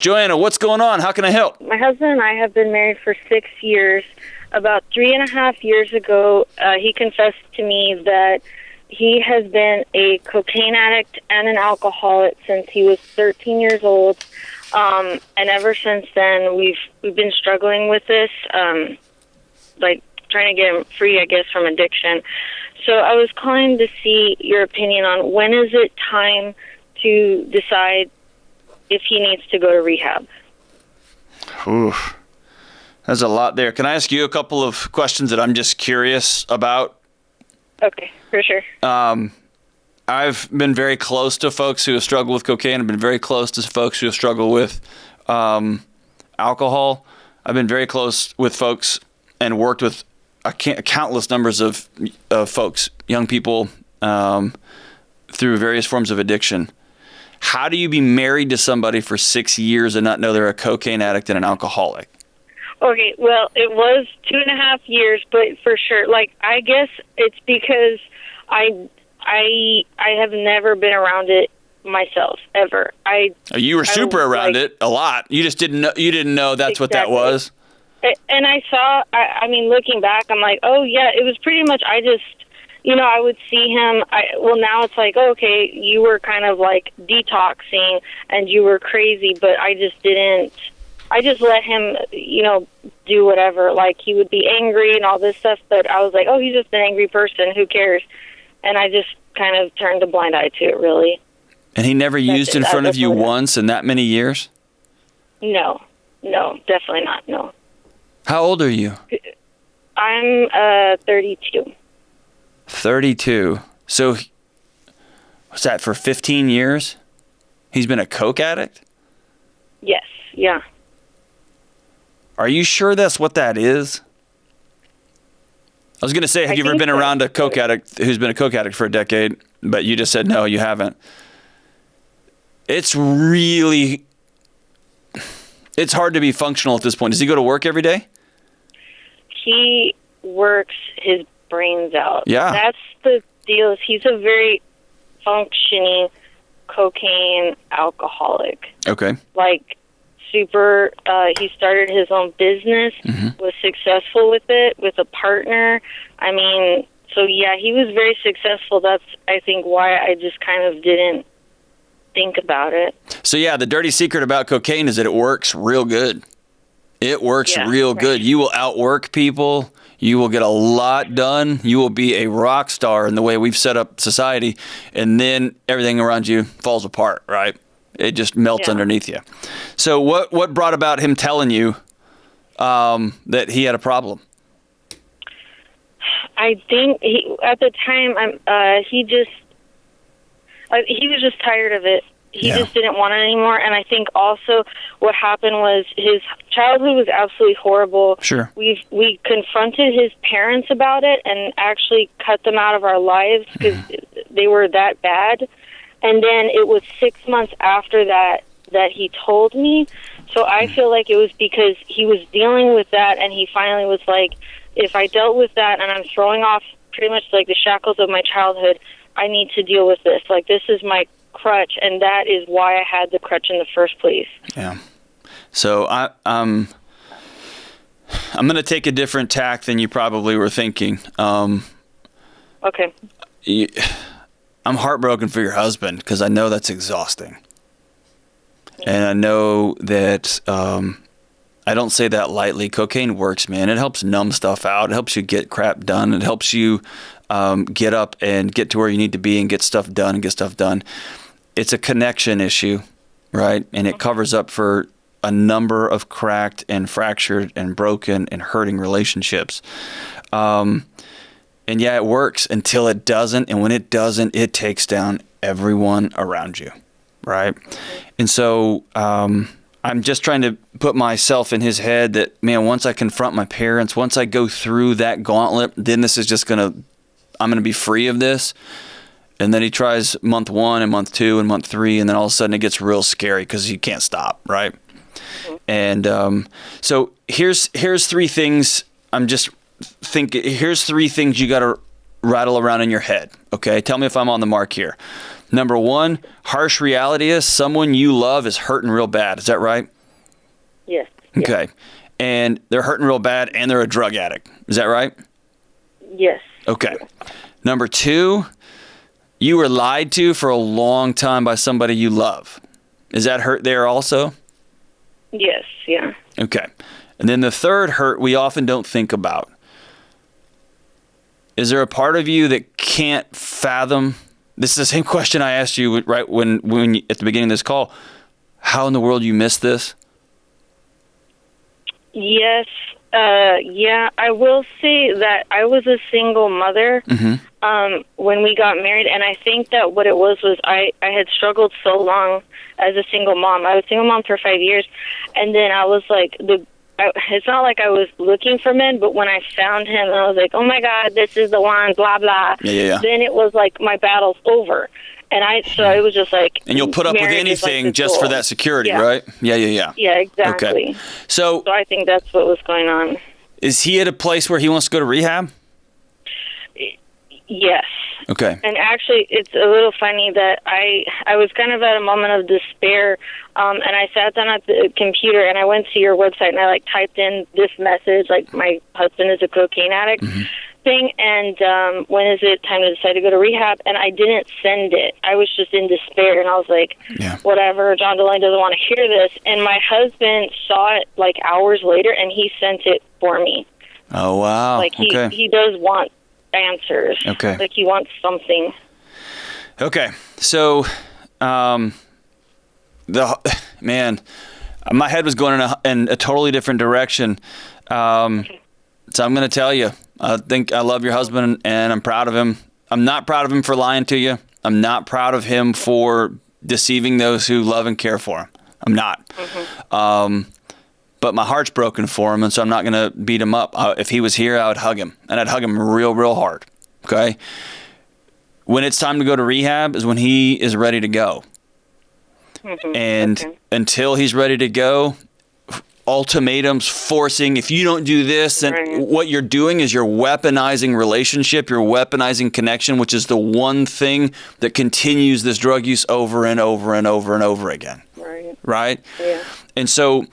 Joanna, what's going on? How can I help? My husband and I have been married for 6 years. About 3.5 years ago, he confessed to me that he has been a cocaine addict and an alcoholic since he was 13 years old. And ever since then, we've been struggling with this, like trying to get him free, I guess, from addiction. So I was calling to see your opinion on when is it time to decide if he needs to go to rehab. Oof. There's a lot there. Can I ask you a couple of questions that I'm just curious about? Okay, for sure. I've been very close to folks who have struggled with cocaine. I've been very close to folks who have struggled with alcohol. I've been very close with folks and worked with countless numbers of folks, young people, through various forms of addiction. How do you be married to somebody for 6 years and not know they're a cocaine addict and an alcoholic? Okay, well, it was 2.5 years, but for sure, like, I guess it's because I have never been around it myself, ever. You were super around it a lot. You just didn't know. You didn't know that's exactly what that was. And I saw. I mean, looking back, I'm like, oh yeah, it was pretty much. I just, I would see him. Now it's like, oh, okay, you were kind of like detoxing and you were crazy, but I just didn't. I just let him, do whatever. Like, he would be angry and all this stuff, but I was like, oh, he's just an angry person. Who cares? And I just kind of turned a blind eye to it, really. And he never used in front of you once in that many years? No, definitely not, no. How old are you? I'm 32. 32. So, what's that, for 15 years? He's been a coke addict? Yes, yeah. Are you sure that's what that is? I was going to say, have you ever been around a coke addict who's been a coke addict for a decade, but you just said no, you haven't. It's hard to be functional at this point. Does he go to work every day? He works his brains out. Yeah. That's the deal. He's a very functioning cocaine alcoholic. Okay. Like, super, he started his own business, was successful with it, with a partner. I mean, so yeah, he was very successful. That's, I think, why I just kind of didn't think about it. So yeah, the dirty secret about cocaine is that it works real good. It works real good. You will outwork people. You will get a lot done. You will be a rock star in the way we've set up society, and then everything around you falls apart, right? It just melts underneath you. So what brought about him telling you that he had a problem? I think at the time he was just tired of it. He just didn't want it anymore. And I think also what happened was his childhood was absolutely horrible. Sure. We confronted his parents about it and actually cut them out of our lives because they were that bad. And then it was 6 months after that he told me. So I feel like it was because he was dealing with that, and he finally was like, if I dealt with that and I'm throwing off pretty much like the shackles of my childhood, I need to deal with this. Like, this is my crutch, and that is why I had the crutch in the first place. Yeah. So I'm going to take a different tack than you probably were thinking. Okay. I'm heartbroken for your husband because I know that's exhausting. And I know that I don't say that lightly. Cocaine works, man. It helps numb stuff out. It helps you get crap done. It helps you get up and get to where you need to be and get stuff done. It's a connection issue, right? And it covers up for a number of cracked and fractured and broken and hurting relationships. And yeah, it works until it doesn't. And when it doesn't, it takes down everyone around you, right? And so I'm just trying to put myself in his head that, man, once I confront my parents, once I go through that gauntlet, then this is just I'm going to be free of this. And then he tries month 1 and month 2 and month 3, and then all of a sudden it gets real scary because you can't stop, right? And so here's 3 things here's 3 things you got to rattle around in your head, okay? Tell me if I'm on the mark here. Number one, harsh reality is someone you love is hurting real bad. Is that right? Yes. Okay. And they're hurting real bad and they're a drug addict. Is that right? Yes. Okay. Number two, you were lied to for a long time by somebody you love. Is that hurt there also? Yes. Yeah. Okay. And then the third hurt we often don't think about. Is there a part of you that can't fathom? This is the same question I asked you right when you, at the beginning of this call. How in the world you missed this? Yes. Yeah, I will say that I was a single mother when we got married, and I think that what it was I had struggled so long as a single mom. I was a single mom for 5 years, and then I was like, it's not like I was looking for men, but when I found him, and I was like, oh my God, this is the one, blah, blah. Yeah. Then it was like my battle's over. And I was just like... And you'll put up with anything like just for that security, right? Yeah. Yeah, exactly. Okay. So I think that's what was going on. Is he at a place where he wants to go to rehab? Yes. Okay. And actually, it's a little funny that I was kind of at a moment of despair, and I sat down at the computer, and I went to your website, and I, typed in this message, my husband is a cocaine addict thing, and when is it time to decide to go to rehab? And I didn't send it. I was just in despair, and I was like, whatever, John Delony doesn't want to hear this. And my husband saw it, hours later, and he sent it for me. Oh, wow. He does want answers. Okay. He wants something. Okay. So, my head was going in a totally different direction. So I'm going to tell you, I think I love your husband and I'm proud of him. I'm not proud of him for lying to you. I'm not proud of him for deceiving those who love and care for him. I'm not. But my heart's broken for him, and so I'm not going to beat him up. If he was here, I would hug him, and I'd hug him real, real hard, okay? When it's time to go to rehab is when he is ready to go. And until he's ready to go, ultimatums, forcing, if you don't do this, then what you're doing is you're weaponizing relationship, you're weaponizing connection, which is the one thing that continues this drug use over and over and over and over again. Right? Yeah. And so...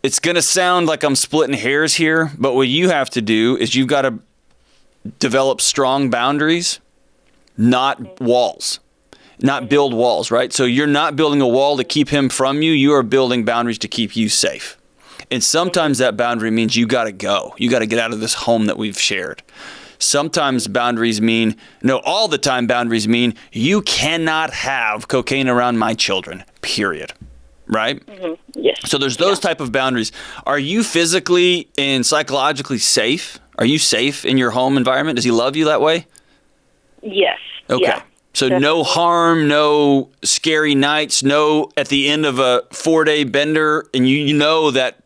it's going to sound like I'm splitting hairs here, but what you have to do is you've got to develop strong boundaries, not walls, not build walls, right? So you're not building a wall to keep him from you. You are building boundaries to keep you safe. And sometimes that boundary means you got to go. You got to get out of this home that we've shared. Sometimes boundaries mean, all the time boundaries mean you cannot have cocaine around my children, period. Right? Yes. So there's those type of boundaries. Are you physically and psychologically safe? Are you safe in your home environment? Does he love you that way? Yes. Okay. Yeah, so definitely. No harm, no scary nights, no at the end of a 4-day bender, and you know that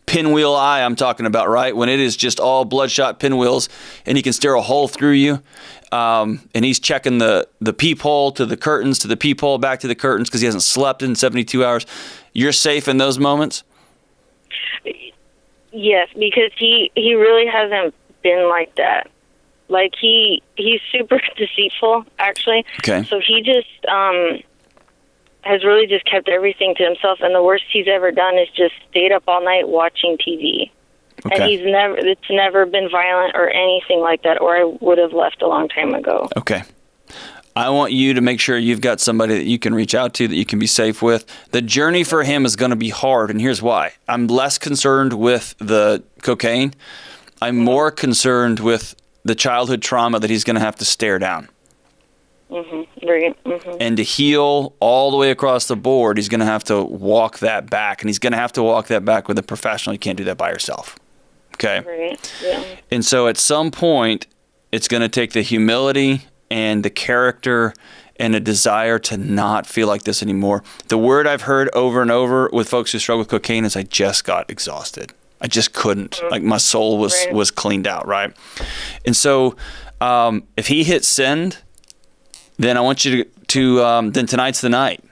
pinwheel eye I'm talking about, right? When it is just all bloodshot pinwheels and he can stare a hole through you. And he's checking the peephole to the curtains, to the peephole, back to the curtains because he hasn't slept in 72 hours. You're safe in those moments? Yes, because he really hasn't been like that. He's super deceitful, actually. Okay. So he just has really just kept everything to himself, and the worst he's ever done is just stayed up all night watching TV. Okay. And it's never been violent or anything like that, or I would have left a long time ago. Okay. I want you to make sure you've got somebody that you can reach out to, that you can be safe with. The journey for him is going to be hard, and here's why. I'm less concerned with the cocaine. I'm more concerned with the childhood trauma that he's going to have to stare down. And to heal all the way across the board, he's going to have to walk that back, and he's going to have to walk that back with a professional. You can't do that by yourself. Okay. Yeah. And so at some point, it's going to take the humility and the character and a desire to not feel like this anymore. The word I've heard over and over with folks who struggle with cocaine is I just got exhausted. I just couldn't. Like my soul was cleaned out, right? And so if he hits send, then I want you to then tonight's the night.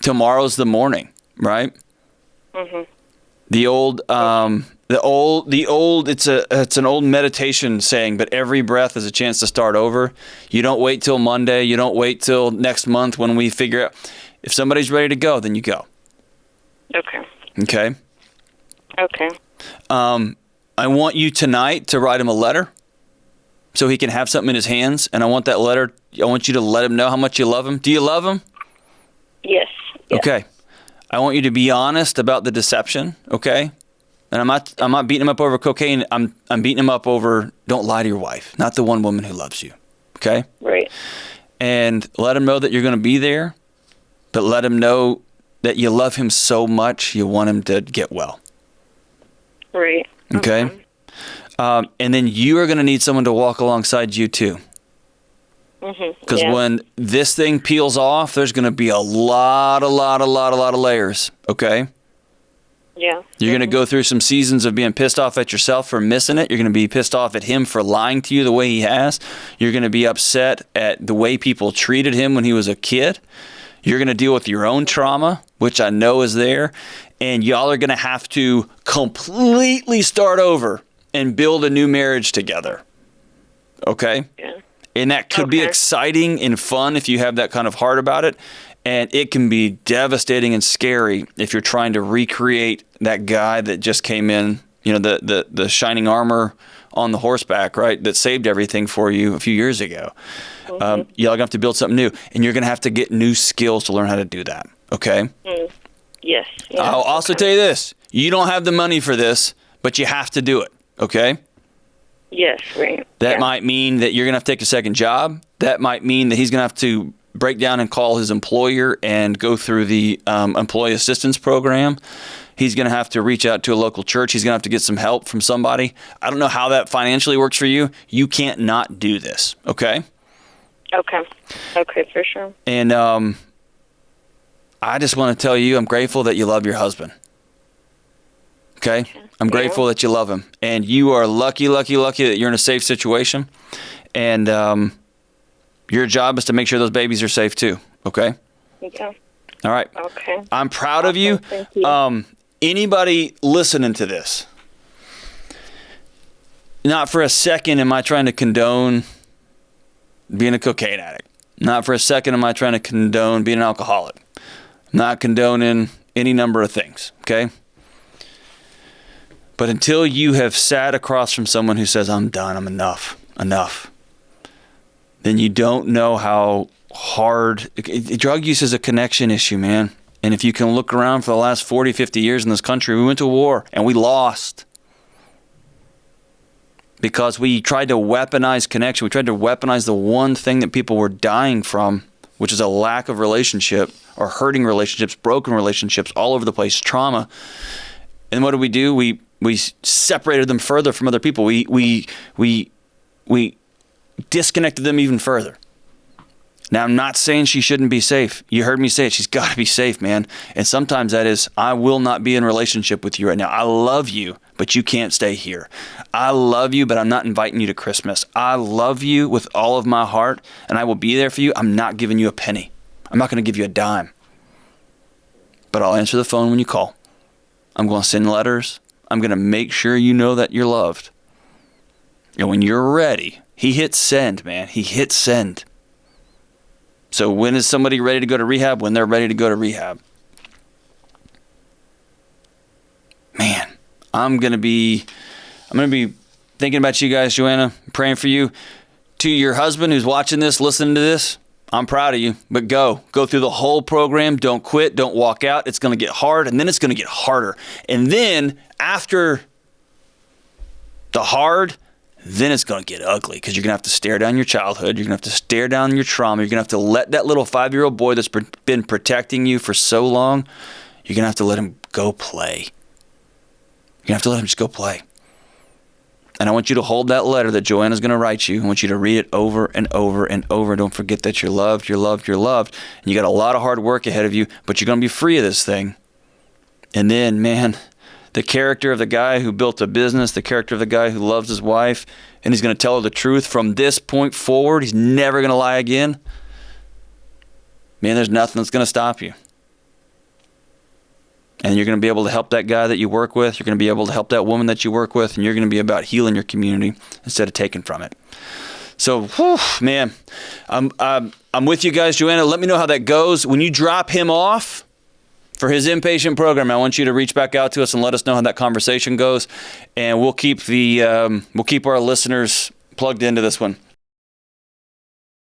Tomorrow's the morning, right? The old It's an old meditation saying, but every breath is a chance to start over. You don't wait till Monday. You don't wait till next month when we figure out. If somebody's ready to go, then you go. Okay. Okay? Okay. I want you tonight to write him a letter so he can have something in his hands. And I want you to let him know how much you love him. Do you love him? Yes. Okay. I want you to be honest about the deception, okay? And I'm not beating him up over cocaine. I'm beating him up over don't lie to your wife, not the one woman who loves you, okay? Right. And let him know that you're going to be there, but let him know that you love him so much you want him to get well. Right. Okay? And then you are going to need someone to walk alongside you too. Because when this thing peels off, there's going to be a lot of layers, okay? Yeah. You're going to go through some seasons of being pissed off at yourself for missing it. You're going to be pissed off at him for lying to you the way he has. You're going to be upset at the way people treated him when he was a kid. You're going to deal with your own trauma, which I know is there. And y'all are going to have to completely start over and build a new marriage together. Okay? Yeah. And that could be exciting and fun if you have that kind of heart about it. And it can be devastating and scary if you're trying to recreate that guy that just came in, the shining armor on the horseback, right, that saved everything for you a few years ago. Y'all going to have to build something new. And you're going to have to get new skills to learn how to do that. Okay? Yes. I'll also tell you this. You don't have the money for this, but you have to do it. Okay? Yes, right. That might mean that you're going to have to take a second job. That might mean that he's going to have to break down and call his employer and go through the employee assistance program. He's going to have to reach out to a local church. He's going to have to get some help from somebody. I don't know how that financially works for you. You can't not do this, okay? Okay, for sure. And I just want to tell you I'm grateful that you love your husband. Okay? I'm grateful that you love him. And you are lucky that you're in a safe situation. And your job is to make sure those babies are safe too. Okay? Yeah. All right. Okay. I'm proud of you. Thank you. Anybody listening to this, not for a second am I trying to condone being a cocaine addict. Not for a second am I trying to condone being an alcoholic. I'm not condoning any number of things. Okay? But until you have sat across from someone who says, I'm done, I'm enough, then you don't know how hard. Drug use is a connection issue, man. And if you can look around for the last 40, 50 years in this country, we went to war and we lost. Because we tried to weaponize connection. We tried to weaponize the one thing that people were dying from, which is a lack of relationship or hurting relationships, broken relationships, all over the place, trauma. And what do? We separated them further from other people. We disconnected them even further. Now, I'm not saying she shouldn't be safe. You heard me say it. She's got to be safe, man. And sometimes that is, I will not be in relationship with you right now. I love you, but you can't stay here. I love you, but I'm not inviting you to Christmas. I love you with all of my heart, and I will be there for you. I'm not giving you a penny. I'm not going to give you a dime. But I'll answer the phone when you call. I'm going to send letters. I'm going to make sure you know that you're loved. And when you're ready, he hits send, man. He hits send. So when is somebody ready to go to rehab? When they're ready to go to rehab. Man, I'm going to be thinking about you guys, Joanna, praying for you. To your husband who's watching this, listening to this, I'm proud of you, but go through the whole program. Don't quit. Don't walk out. It's going to get hard, and then it's going to get harder. And then after the hard, then it's going to get ugly because you're going to have to stare down your childhood. You're going to have to stare down your trauma. You're going to have to let that little 5-year-old boy that's been protecting you for so long, you're going to have to let him go play. You're going to have to let him just go play. And I want you to hold that letter that Joanna's going to write you. I want you to read it over and over and over. Don't forget that you're loved, you're loved, you're loved. And you got a lot of hard work ahead of you, but you're going to be free of this thing. And then, man, the character of the guy who built a business, the character of the guy who loves his wife, and he's going to tell her the truth from this point forward. He's never going to lie again. Man, there's nothing that's going to stop you. And you're going to be able to help that guy that you work with. You're going to be able to help that woman that you work with. And you're going to be about healing your community instead of taking from it. So, whew, man, I'm with you guys, Joanna. Let me know how that goes. When you drop him off for his inpatient program, I want you to reach back out to us and let us know how that conversation goes. And we'll keep our listeners plugged into this one.